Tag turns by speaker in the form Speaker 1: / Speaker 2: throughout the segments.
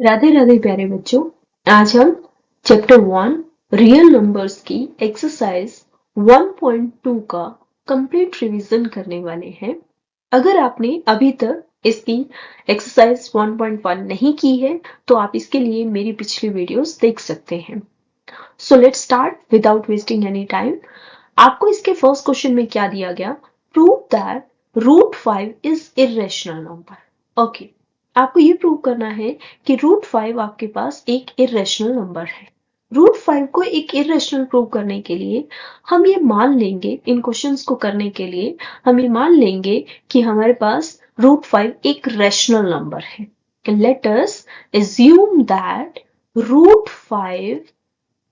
Speaker 1: राधे राधे प्यारे बच्चों। आज हम चैप्टर 1 रियल नंबर्स की एक्सरसाइज 1.2 का कंप्लीट रिवीजन करने वाले हैं। अगर आपने अभी तक इसकी एक्सरसाइज 1.1 नहीं की है तो आप इसके लिए मेरी पिछली वीडियोस देख सकते हैं। So let's start without wasting any time. आपको इसके फर्स्ट क्वेश्चन में क्या दिया गया? Prove that √5 is irrational number. Okay, आपको ये प्रूव करना है कि √5 आपके पास एक इरेशनल नंबर है। √5 को एक इरेशनल प्रूव करने के लिए हम ये मान लेंगे, इन क्वेश्चंस को करने के लिए हम ये मान लेंगे कि हमारे पास √5 एक रैशनल नंबर है। Let us assume that √5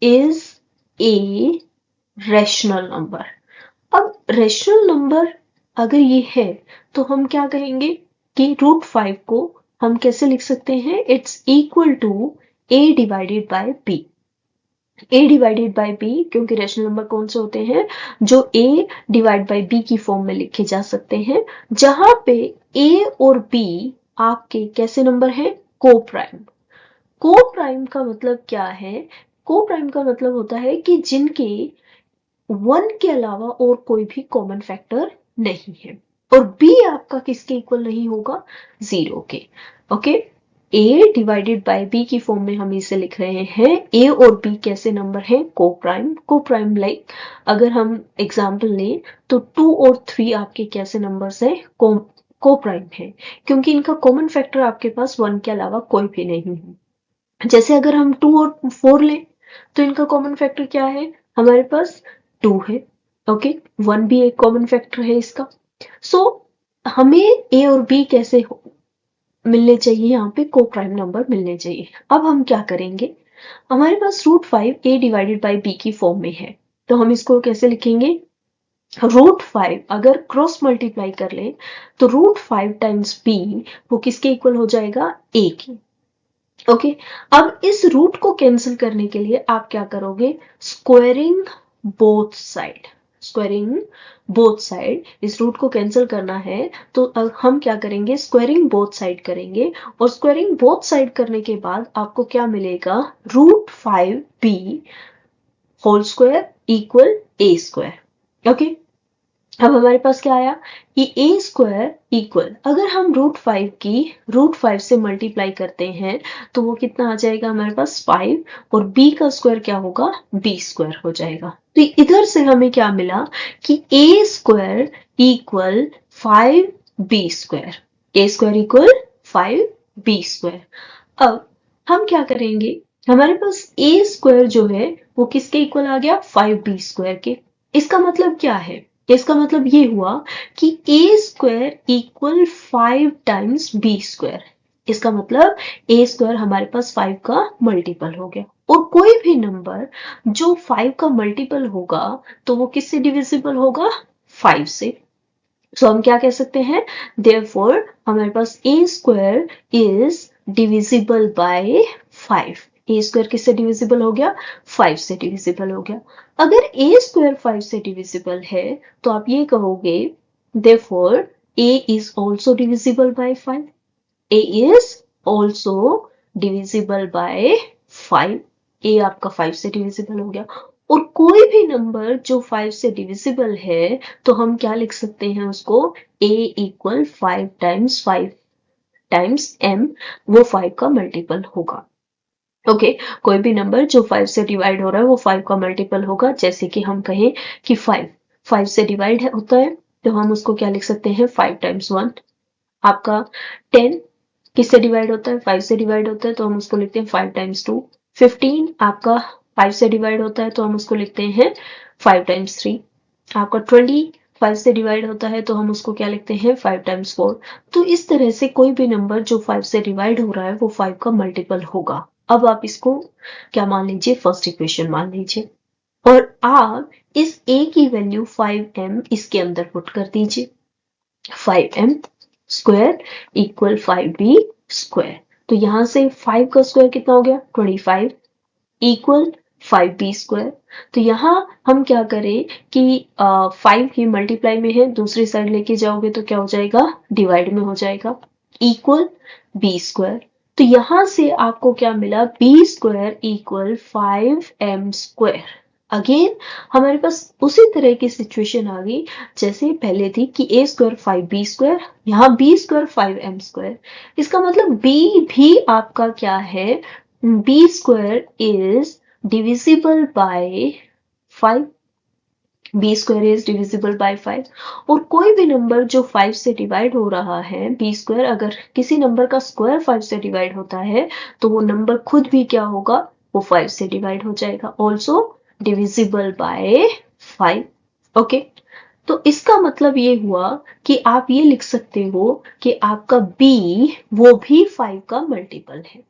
Speaker 1: is a rational number. अब रैशनल नंबर अगर ये है तो हम क्या कहेंगे कि √5 को हम कैसे लिख सकते हैं? It's equal to a divided by b। a divided by b क्योंकि रैशनल नंबर कौन से होते हैं जो a डिवाइड बाय b की फॉर्म में लिखे जा सकते हैं, जहां पे a और b आपके कैसे नंबर हैं? को प्राइम। को प्राइम का मतलब क्या है? को प्राइम का मतलब होता है कि जिनके 1 के अलावा और कोई भी कॉमन फैक्टर नहीं है। और b आपका किसके इक्वल नहीं होगा? 0 के। Okay, a divided by b की फॉर्म में हम इसे लिख रहे हैं। a और b कैसे नंबर हैं? को प्राइम। को प्राइम लाइक अगर हम एग्जांपल लें तो 2 और 3 आपके कैसे नंबर्स हैं? को प्राइम है, क्योंकि इनका कॉमन फैक्टर आपके पास 1 के अलावा कोई भी नहीं है। जैसे अगर हम 2 और 4 लें तो इनका कॉमन फैक्टर क्या है? हमारे पास 2 है। ओके, 1 भी एक कॉमन फैक्टर है इसका। सो हमें ए और बी कैसे मिलने चाहिए? यहाँ पे को प्राइम नंबर मिलने चाहिए। अब हम क्या करेंगे? हमारे पास √5 a डिवाइडेड बाई b की फॉर्म में है, तो हम इसको कैसे लिखेंगे? √5 अगर क्रॉस मल्टीप्लाई कर ले तो √5 टाइम्स b वो किसके इक्वल हो जाएगा? a की। ओके, अब इस रूट को कैंसिल करने के लिए आप क्या करोगे? Squaring both side. Squaring both side, इस रूट को कैंसिल करना है तो अब हम क्या करेंगे? स्क्वायरिंग बोथ साइड करेंगे। और स्क्वायरिंग बोथ साइड करने के बाद आपको क्या मिलेगा? √5b whole square equal a square. Okay, अब हमारे पास क्या आया कि ए स्क्वायर इक्वल, अगर हम √5 की √5 से मल्टीप्लाई करते हैं तो वो कितना आ जाएगा? हमारे पास 5, और b का स्क्वायर क्या होगा? b स्क्वायर हो जाएगा। तो इधर से हमें क्या मिला कि ए स्क्वायर इक्वल 5b स्क्वायर। ए स्क्वायर इक्वल 5b स्क्वायर। अब हम क्या करेंगे? हमारे पास ए स्क्वायर जो है वो किसके इक्वल आ गया? 5b स्क्वायर के। इसका मतलब क्या है? इसका मतलब ये हुआ कि a square equal 5 times b square. इसका मतलब a स्क्वायर हमारे पास 5 का मल्टीपल हो गया। और कोई भी नंबर जो 5 का मल्टीपल होगा तो वो किससे डिविजिबल होगा? 5 से। सो हम क्या कह सकते हैं? देयरफॉर हमारे पास a square is divisible by 5। A square किससे डिविजिबल हो गया? 5 से डिविजिबल हो गया। अगर a स्क्वायर 5 से डिविजिबल है तो आप ये कहोगे therefore a is also divisible by 5। a is also divisible by 5। a आपका 5 से डिविजिबल हो गया। और कोई भी नंबर जो 5 से डिविजिबल है तो हम क्या लिख सकते हैं उसको? a equal 5 times 5 times m, वो 5 का मल्टीपल होगा। ओके, कोई भी नंबर जो 5 से डिवाइड हो रहा है वो 5 का मल्टीपल होगा। जैसे कि हम कहें कि 5 से डिवाइड होता है तो हम उसको क्या लिख सकते हैं? 5 टाइम्स 1। आपका 10 किससे डिवाइड होता है? 5 से डिवाइड होता है तो हम उसको लिखते हैं 5 टाइम्स 2। 15 आपका 5 से डिवाइड होता है तो हम उसको लिखते हैं 5 टाइम्स 3। आपका 20 5 से डिवाइड होता है तो हम उसको क्या लिखते हैं? 5 टाइम्स 4। तो इस तरह से कोई भी नंबर जो 5 से डिवाइड हो रहा है वो 5 का मल्टीपल होगा। अब आप इसको क्या मान लीजिए? फर्स्ट इक्वेशन मान लीजिए। और आप इस a की वैल्यू 5m इसके अंदर पुट कर दीजिए। 5m square equal 5b square. तो यहां से 5 का स्क्वायर कितना हो गया? 25 इक्वल 5b स्क्वायर। तो यहाँ हम क्या करें कि 5 ही मल्टीप्लाई में है, दूसरी साइड लेके जाओगे तो क्या हो जाएगा? डिवाइड में हो जाएगा। Equal b square. तो यहां से आपको क्या मिला, B square equal 5m²। Again हमारे पास उसी तरह की सिचुएशन आ गई जैसे पहले थी कि a² 5b², यहाँ b² 5m²। इसका मतलब b भी आपका क्या है, b² is divisible by 5, b² is divisible by 5। और कोई भी नंबर जो 5 से डिवाइड हो रहा है, b², अगर किसी नंबर का स्क्वायर 5 से डिवाइड होता है तो वो नंबर खुद भी क्या होगा, वो 5 से डिवाइड हो जाएगा, ऑल्सो डिविजिबल बाय 5। ओके, तो इसका मतलब ये हुआ कि आप ये लिख सकते हो कि आपका b वो भी 5 का मल्टीपल है।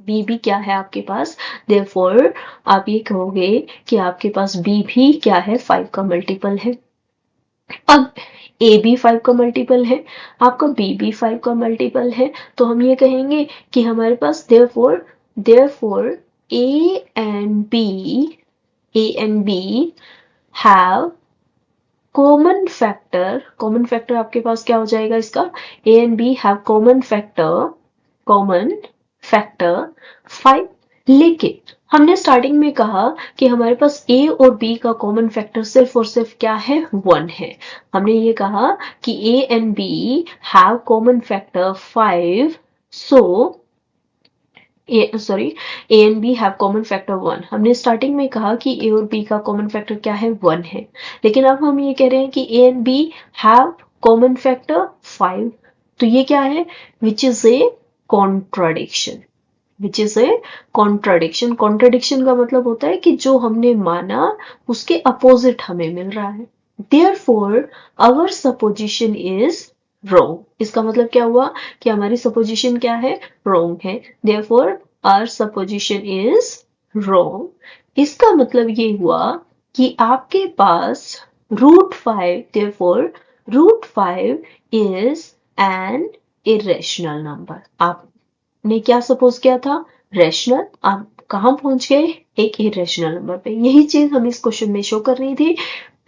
Speaker 1: b भी क्या है आपके पास, देयरफॉर आप ये कहोगे कि आपके पास b भी क्या है, 5 का मल्टीपल है। अब a भी 5 का मल्टीपल है, आपका b भी 5 का मल्टीपल है, तो हम ये कहेंगे कि हमारे पास therefore a and b have common factor आपके पास क्या हो जाएगा इसका, a and b have common factor 5। लेकिन हमने स्टार्टिंग में कहा कि हमारे पास a और b का कॉमन फैक्टर सिर्फ और सिर्फ क्या है, 1 है। हमने ये कहा कि a and b have common factor 5, so a and b have common factor 1। हमने स्टार्टिंग में कहा कि ए और बी का कॉमन फैक्टर क्या है, 1 है। लेकिन अब हम ये कह रहे हैं कि a and b have common factor 5, तो ये क्या है, which is a contradiction. Contradiction का मतलब होता है कि जो हमने माना उसके अपोजिट हमें मिल रहा है। Therefore our supposition is wrong. इसका मतलब क्या हुआ कि हमारी सपोजिशन क्या है, रॉन्ग है। Therefore our supposition is wrong. इसका मतलब ये हुआ कि आपके पास √5, therefore √5 is an irrational number. आपने क्या सपोज किया था, रेशनल, आप कहाँ पहुंच गए, एक इरेशनल नंबर पे। यही चीज हम इस क्वेश्चन में शो कर रही थी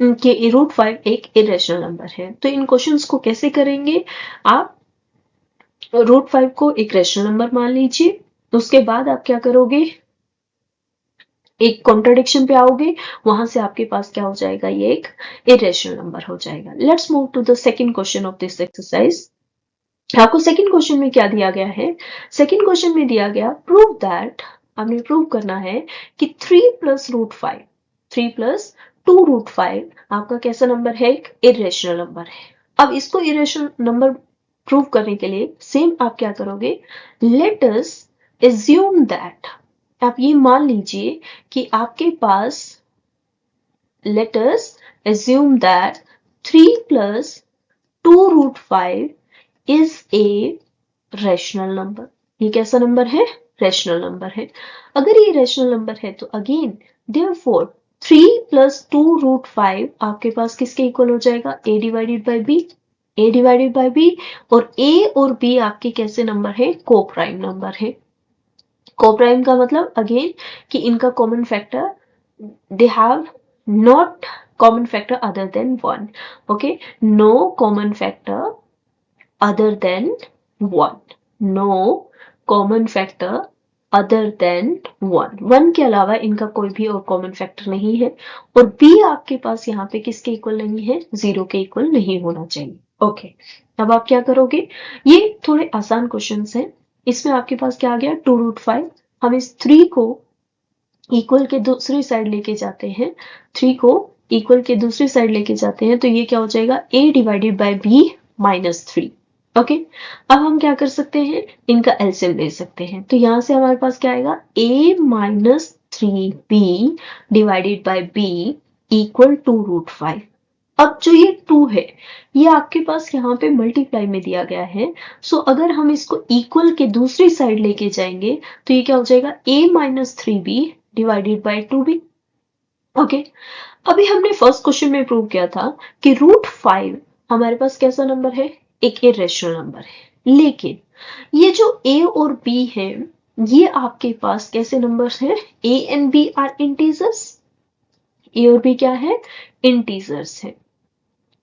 Speaker 1: कि √5 एक इरेशनल नंबर है। तो इन क्वेश्चंस को कैसे करेंगे, आप √5 को एक रेशनल नंबर मान लीजिए, उसके बाद आप क्या करोगे, एक कॉन्ट्रडिक्शन पे आओगे, वहां से आपके पास क्या हो जाएगा, ये एक इरेशनल नंबर हो जाएगा। Let's move to the second question of this exercise. आपको सेकंड क्वेश्चन में क्या दिया गया है, सेकंड क्वेश्चन में दिया गया प्रूव दैट, आपने प्रूव करना है कि 3 + √5, 3 + 2√5 आपका कैसा नंबर है, एक इरेशनल नंबर है। अब इसको इरेशनल नंबर प्रूव करने के लिए सेम आप क्या करोगे, लेट अस एज्यूम दैट, आप ये मान लीजिए कि आपके पास, let us assume that 3 + 2√5 is a rational number. ये कैसा नंबर है, रेशनल नंबर है। अगर ये रेशनल नंबर है तो अगेन देयरफॉर 3 + 2√5 आपके पास किसके इक्वल हो जाएगा, a डिवाइडेड बाय b। और a और b आपके कैसे नंबर है, कोप्राइम नंबर है। कोप्राइम का मतलब अगेन कि इनका common factor, they have not common factor other than 1, okay, no common factor other than 1, no common factor other than 1 के अलावा इनका कोई भी और कॉमन फैक्टर नहीं है। और b आपके पास यहाँ पे किसके इक्वल नहीं है, 0 के इक्वल नहीं होना चाहिए। ओके, अब आप क्या करोगे, ये थोड़े आसान क्वेश्चंस हैं। इसमें आपके पास क्या आ गया, 2√5। हम इस 3 को इक्वल के दूसरी साइड लेके जाते हैं, 3 को इक्वल के दूसरी साइड लेके जाते हैं, तो ये क्या हो जाएगा, a divided by b -3। Okay, अब हम क्या कर सकते हैं, इनका एलसीएम ले सकते हैं। तो यहां से हमारे पास क्या आएगा, a - 3b divided by b equal to √5। अब जो ये 2 है, ये आपके पास यहाँ पे मल्टीप्लाई में दिया गया है। सो अगर हम इसको इक्वल के दूसरी साइड लेके जाएंगे तो ये क्या हो जाएगा, a - 3b divided bye 2b। Okay, अभी हमने फर्स्ट क्वेश्चन में प्रूव किया था कि √5 हमारे पास कैसा नंबर है, एक इरेशनल नंबर है। लेकिन ये जो a और b है, ये आपके पास कैसे नंबर्स हैं, a and b are integers. a और b क्या है, इंटीजर्स है,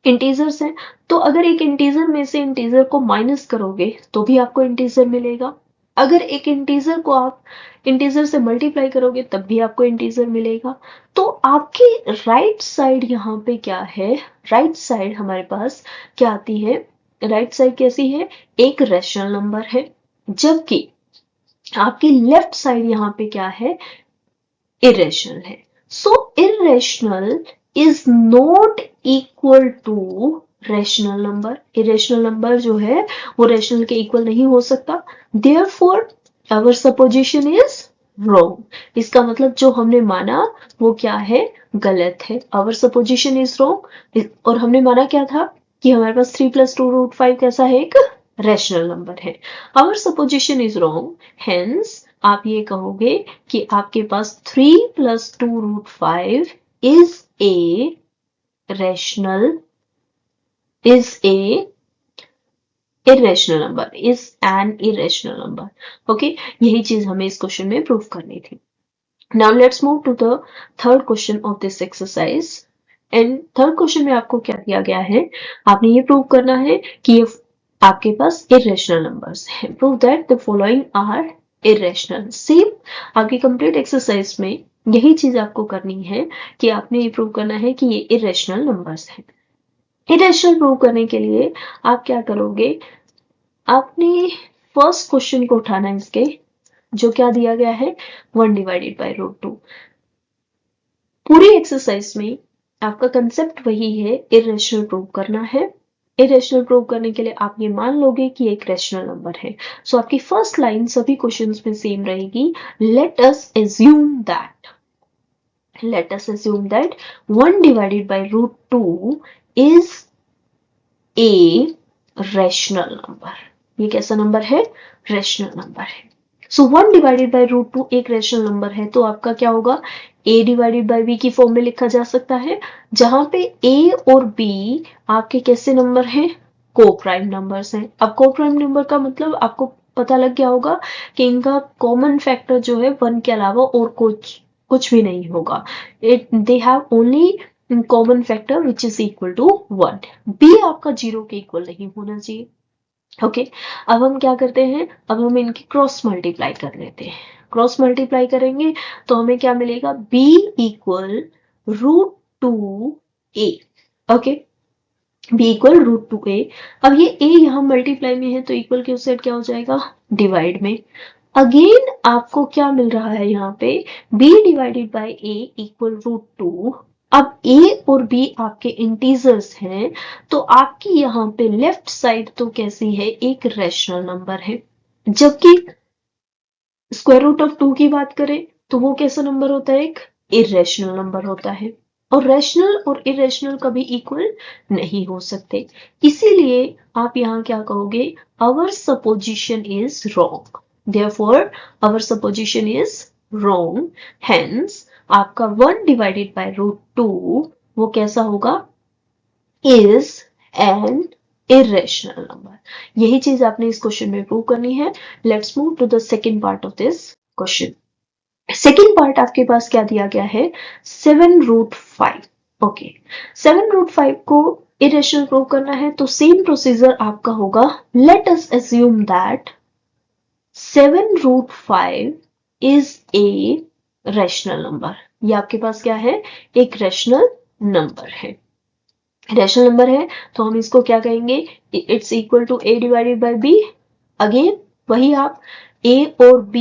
Speaker 1: इंटीजर्स है। तो अगर एक इंटीजर में से इंटीजर को माइनस करोगे तो भी आपको इंटीजर मिलेगा। अगर एक इंटीजर को आप इंटीजर से मल्टीप्लाई करोगे तब भी आपको इंटीजर मिलेगा। तो आपकी राइट साइड यहाँ पे क्या है, राइट साइड हमारे पास क्या आती है, राइट साइड कैसी है, एक रैशनल नंबर है, जबकि आपकी लेफ्ट साइड यहाँ पे क्या है, इरेशनल है। So irrational is not equal to rational number. Irrational number जो है वो रैशनल के इक्वल नहीं हो सकता। Therefore our supposition is wrong. इसका मतलब जो हमने माना वो क्या है, गलत है। Our supposition is wrong. और हमने माना क्या था कि हमारे पास 3 + 2√5 कैसा है, एक रैशनल नंबर है। Our supposition is wrong, hence आप ये कहोगे कि आपके पास 3 + 2√5 is a rational, is a irrational number, is an irrational number. Okay, यही चीज हमें इस क्वेश्चन में प्रूव करनी थी। Now let's move to the third question of this exercise. And third question में आपको क्या दिया गया है, आपने ये प्रूव करना है कि ये आपके पास irrational numbers हैं। Prove that the following are irrational. Same आपकी कंप्लीट एक्सरसाइज में यही चीज आपको करनी है कि आपने ये प्रूव करना है कि ये irrational numbers हैं। irrational प्रूव करने के लिए आप क्या करोगे, आपने फर्स्ट क्वेश्चन को उठाना है इसके, जो क्या दिया गया है, 1/√2। पूरी एक्सरसाइज में आपका कंसेप्ट वही है, इरेशनल प्रूव करना है। इरेशनल प्रूव करने के लिए आप ये मान लोगे कि एक रैशनल नंबर है। सो आपकी फर्स्ट लाइन सभी क्वेश्चंस में सेम रहेगी, late us assume that, let us assume that 1/√2 is a rational number। ये कैसा नंबर है, रैशनल नंबर है। सो 1/√2 एक रैशनल नंबर है, तो आपका क्या होगा, a/b की फॉर्म में लिखा जा सकता है, जहां पे a और b आपके कैसे नंबर हैं, को प्राइम नंबर्स हैं। अब को प्राइम नंबर का मतलब आपको पता लग गया होगा कि इनका कॉमन फैक्टर जो है 1 के अलावा और कुछ भी नहीं होगा। They have only common factor which is equal to 1। b आपका 0 के इक्वल नहीं होना चाहिए। ओके, अब हम क्या करते हैं, अब हम इनकी क्रॉस मल्टीप्लाई कर लेते हैं। क्रॉस मल्टीप्लाई करेंगे तो हमें क्या मिलेगा, b = √2a। Okay, b = √2a। अब ये a यहाँ मल्टीप्लाई में है तो इक्वल के उस साइड क्या हो जाएगा, डिवाइड में। अगेन आपको क्या मिल रहा है यहाँ पे, b/a = √2। अब a और b आपके इंटीजर्स हैं, तो आपकी यहाँ पे लेफ्ट साइड तो कैसी है, एक रैशनल नंबर है, जबकि √2 की बात करें तो वो कैसा नंबर होता है, एक इरेशनल नंबर होता है। और रैशनल और इरेशनल कभी इक्वल नहीं हो सकते, इसीलिए आप यहाँ क्या कहोगे, our supposition is wrong. Therefore, our supposition is wrong. Hence, आपका 1/√2 वो कैसा होगा, is an irrational number। यही चीज आपने इस क्वेश्चन में प्रूव करनी है। Let's move to the second part of this question. Second part आपके पास क्या दिया गया है, 7√5। ओके, 7√5 को इरेशनल प्रूव करना है तो सेम प्रोसीजर आपका होगा, late us assume that 7√5 is a rational number. ये आपके पास क्या है, एक रैशनल नंबर है। रैशनल नंबर है तो हम इसको क्या कहेंगे, it's equal to a/b। Again वही आप a और b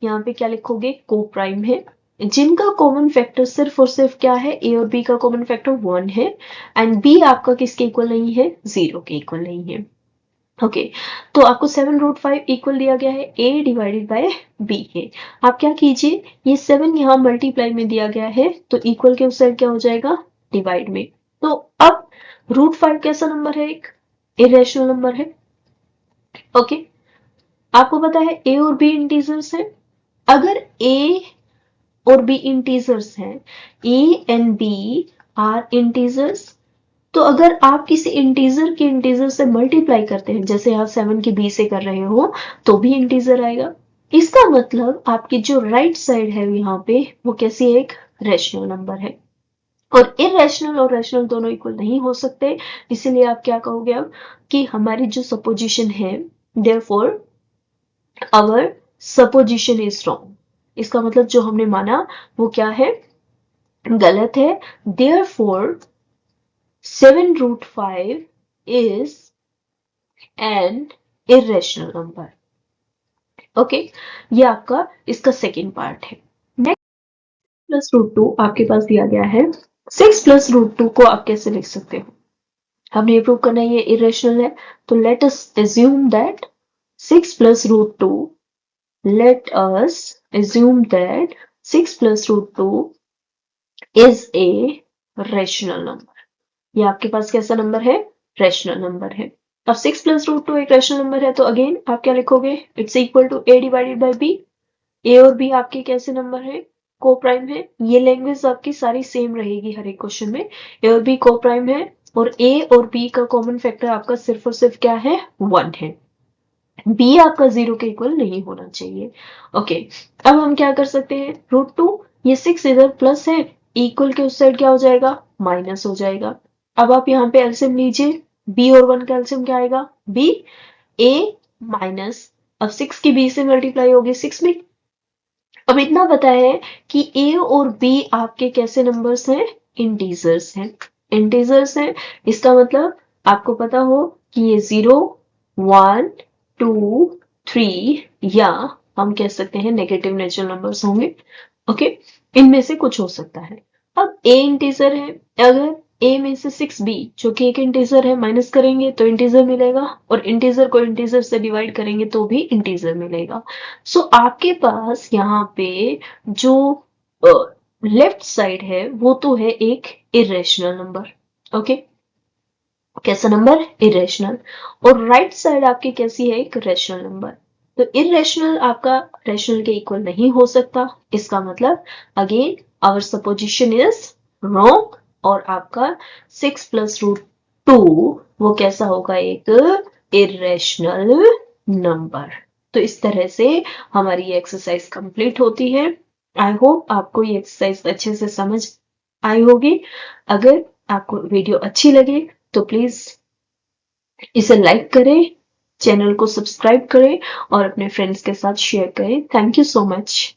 Speaker 1: यहाँ पे क्या लिखोगे, को प्राइम है, जिनका कॉमन फैक्टर सिर्फ और सिर्फ क्या है, a और b का कॉमन फैक्टर 1 है, एंड b आपका किसके इक्वल नहीं है, 0 के इक्वल नहीं है। ओके, तो आपको 7√5 इक्वल दिया गया है a/b है। आप क्या कीजिए, ये 7 यहाँ मल्टीप्लाई में दिया गया है तो इक्वल के उस साइड क्या हो जाएगा, डिवाइड में। तो अब √5 कैसा नंबर है, एक इरेशनल नंबर है। ओके, आपको पता है a और b इंटीजर्स हैं। अगर a और b इंटीजर्स हैं, a and b are integers, तो अगर आप किसी इंटीजर के इंटीजर से मल्टीप्लाई करते हैं, जैसे आप 7 की b से कर रहे हो, तो भी इंटीजर आएगा। इसका मतलब आपकी जो राइट साइड है यहाँ पे वो कैसी है, एक रैशनल नंबर है। और इरेशनल और रैशनल दोनों इक्वल नहीं हो सकते, इसीलिए आप क्या कहोगे अब कि हमारी जो सपोजिशन है, therefore our supposition is wrong. इसका मतलब जो हमने माना वो क्या है, गलत है। Therefore 7√5 is an irrational number। Okay, ये आपका इसका सेकेंड पार्ट है। नेक्स्ट, +√2 आपके पास दिया गया है। 6+√2 को आप कैसे लिख सकते हो? हमने ये प्रूव करना है ये इरेशनल है, तो let us assume that 6+√2 let us assume that 6+√2 is a rational number। ये आपके पास कैसा नंबर है? रेशनल नंबर है। अब 6+√2 एक रेशनल नंबर है, तो अगेन आप क्या लिखोगे? It's equal to a divided by b। A और बी आपके कैसे नंबर है? को प्राइम है। ये लैंग्वेज आपकी सारी सेम रहेगी हर एक क्वेश्चन में। ए और बी को प्राइम है, और ए और बी का कॉमन फैक्टर आपका सिर्फ और सिर्फ क्या है? 1 है। बी आपका 0 के इक्वल नहीं होना चाहिए। ओके, अब हम क्या कर सकते हैं? √2, ये 6 इधर प्लस है, इक्वल के उस साइड क्या हो जाएगा? माइनस हो जाएगा। अब आप यहाँ पे एलसीएम लीजिए, बी और 1 का एलसीएम क्या आएगा? बी। ए माइनस, अब 6 की बी से मल्टीप्लाई होगी 6 में। अब इतना पता है कि ए और बी आपके कैसे नंबर्स हैं? इंटीजर्स हैं। इंटीजर्स हैं, इसका मतलब आपको पता हो कि ये 0, 1, 2, 3 या हम कह सकते हैं नेगेटिव नेचुरल नंबर्स होंगे। ओके, इनमें से कुछ हो सकता है। अब ए इंटीजर है, अगर ए में से 6b जो कि एक इंटीजर है माइनस करेंगे तो इंटीजर मिलेगा, और इंटीजर को इंटीजर से डिवाइड करेंगे तो भी इंटीजर मिलेगा। सो आपके पास यहाँ पे जो लेफ्ट साइड है वो तो है एक इरेशनल नंबर। ओके, कैसा नंबर? इरेशनल। और राइट साइड आपकी कैसी है? एक रेशनल नंबर। तो इरेशनल आपका रेशनल के इक्वल नहीं हो सकता। इसका मतलब again our supposition is wrong, और आपका 6+√2 वो कैसा होगा? एक इरेशनल नंबर। तो इस तरह से हमारी ये एक्सरसाइज कंप्लीट होती है। आई होप आपको ये एक्सरसाइज अच्छे से समझ आई होगी। अगर आपको वीडियो अच्छी लगे तो प्लीज इसे लाइक करें, चैनल को सब्सक्राइब करें और अपने फ्रेंड्स के साथ शेयर करें। Thank you so much.